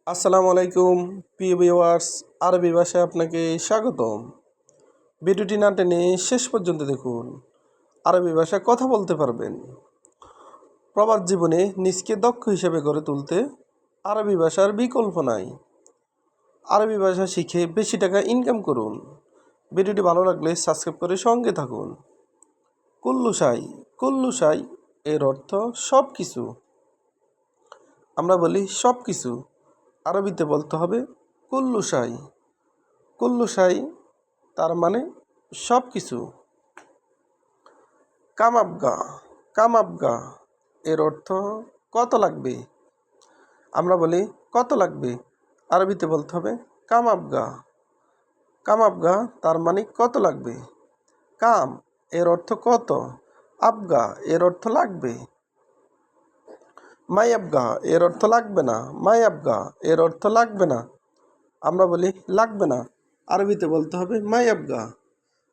আসসালামু আলাইকুম প্রিয় ভিউয়ার্স, আরবি ভাষায় আপনাকে স্বাগতম। ভিডিওটি না টেনে শেষ পর্যন্ত দেখুন, আরবি ভাষায় কথা বলতে পারবেন। প্রবাস জীবনে নিজকে দক্ষ হিসেবে গড়ে তুলতে আরবি ভাষার বিকল্প নাই। আরবি ভাষা শিখে বেশি টাকা ইনকাম করুন। ভিডিওটি ভালো লাগলে সাবস্ক্রাইব করে সঙ্গে থাকুন। কুল্লু শাই এর অর্থ সব কিছু। আমরা বলি সব কিছু, আরবিতে বলতে হবে কুল্লু শাই তার মানে সব কিছু। কামাবগা এর অর্থ কত লাগবে। আমরা বলি কত লাগবে, আরবিতে বলতে হবে কামাবগা তার মানে কত লাগবে। কাম এর অর্থ কত, আবগা এর অর্থ লাগবে। মাইয়াবগা এর অর্থ লাগবে না, মাইয়াবগা এর অর্থ লাগবে না। আমরা বলি লাগবে না, আরবিতে বলতে হবে মাইয়াবগা।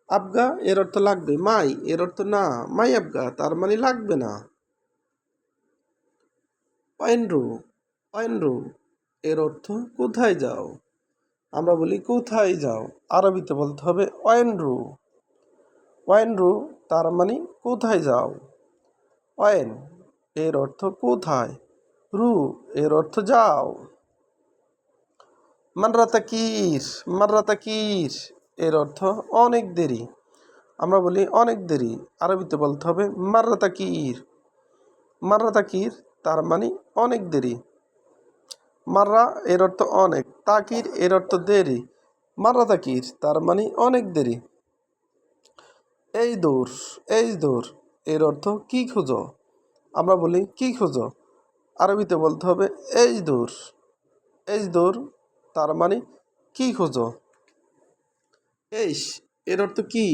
আবগা এর অর্থ লাগবে, মাই এর অর্থ না, মাই আবগা তার মানে লাগবে না। অয়েনরু এর অর্থ কোথায় যাও। আমরা বলি কোথায় যাও, আরবিতে বলতে হবে অয়েনরু তার মানে কোথায় যাও। অয়েন এর অর্থ কোথায়, রু এর অর্থ যাও। মাররাতাকির এর অর্থ অনেক দেরি। আমরা বলি অনেক দেরি, আরবিতে বলতে হবে মাররাতাকির তার মানে অনেক দেরি। মাররা এর অর্থ অনেক, তাকির এর অর্থ দেরি, মাররাতাকির তার মানে অনেক দেরি। এই দৌড় এর অর্থ কি খুঁজো। আমরা বলি কি খুঁজো, আরবিতে বলতে হবে এই দৌড় তার মানে কি খুঁজো। এইস এর অর্থ কি,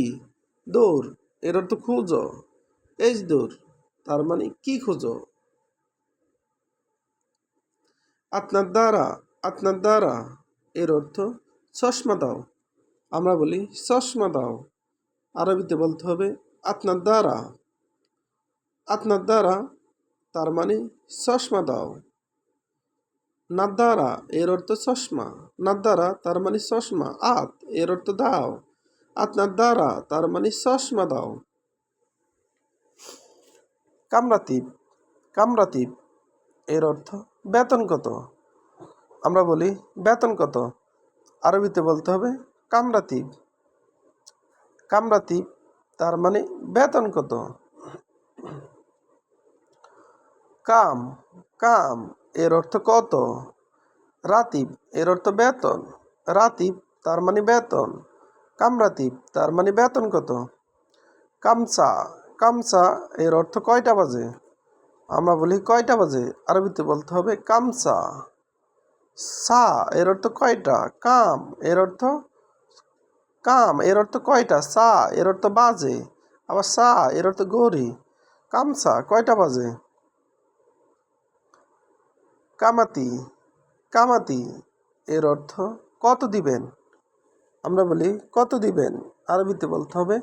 দৌড় এর অর্থ খুঁজো। দৌড় তার মানে কি খুঁজো। আপনার দ্বারা এর অর্থ চশমা দাও। আমরা বলি চশমা দাও, আরবিতে বলতে হবে আপনার দ্বারা তার মানে চশমা দাও। নাদ্দারা এর অর্থ চশমা, নাদ্দারা তার মানে চশমা। এর অর্থ দাও, আপনার দ্বারা তার মানে চশমা দাও। কামরাতিব এর অর্থ বেতন কত। আমরা বলি বেতন কত, আরবিতে বলতে হবে কামরাতিব তার মানে বেতন কত। কাম এর অর্থ কত। রাতিব এর অর্থ বেতন, রাতিব তার মানে বেতন, কামরাতিব তার মানে বেতন কত। কামসা এর অর্থ কয়টা বাজে। আমরা বলি কয়টা বাজে, আরবিতে বলতে হবে কামসা। সা এর অর্থ কয়টা, কাম এর অর্থ কয়টা, সা এর অর্থ বাজে, আবার সা এর অর্থ ঘড়ি। কামসা কয়টা বাজে। কামাতি এর অর্থ কত দিবেন। আমরা বলি কত দিবেন, আরবিতে বলতে হবে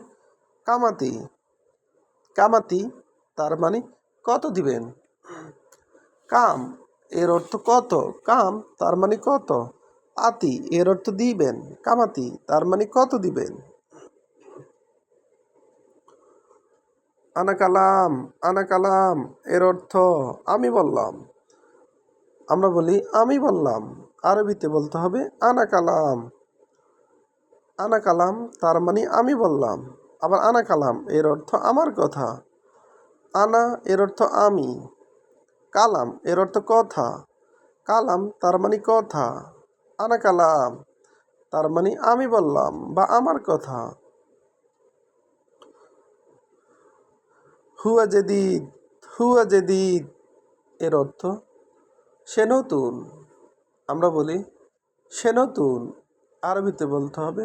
কামাতি তার মানে কত দিবেন। কাম এর অর্থ কত, কাম তার মানে কত। আতি এর অর্থ দিবেন, কামাতি তার মানে কত দিবেন। আনাকালাম এর অর্থ আমি বললাম। আমরা বলি আমি বললাম, আরবিতে বলতে হবে আনাকালাম তার মানে আমি বললাম। আবার আনাকালাম এর অর্থ আমার কথা। আনা এর অর্থ আমি, কালাম এর অর্থ কথা, কালাম তার মানে কথা, আনাকালাম তার মানে আমি বললাম বা আমার কথা। হুয়া জেদিদ এর অর্থ সে নতুন। আমরা বলি সে নতুন, আরবিতে বলতে হবে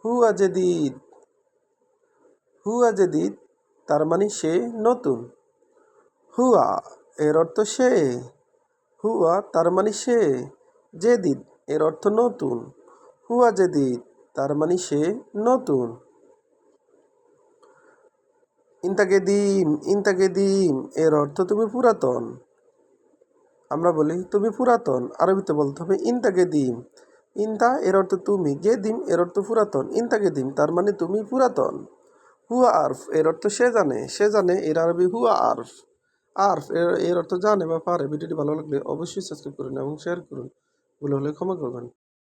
হুয়া জেদিদ তার মানে সে নতুন। হুয়া এর অর্থ সে, হুয়া তার মানে সে, জেদিদ এর অর্থ নতুন, হুয়া জেদিদ তার মানে সে নতুন। ইন্তাকে দিম এর অর্থ তুমি পুরাতন। আমরা বলি তুমি পুরাতন, আরবিতে বলতে হবে ইনতা গেদিম। ইনতা এর অর্থ তুমি, গেদিম এর অর্থ পুরাতন, ইনতা গেদিম তার মানে তুমি পুরাতন। হুয়া আরফ এর অর্থ সে জানে এর আরবি হুয়া আরফ। আরফ এর অর্থ জানে বা পারে। ভিডিওটি ভালো লাগলে অবশ্যই সাবস্ক্রাইব করুন এবং শেয়ার করুন। ভুল হলে ক্ষমা করবেন।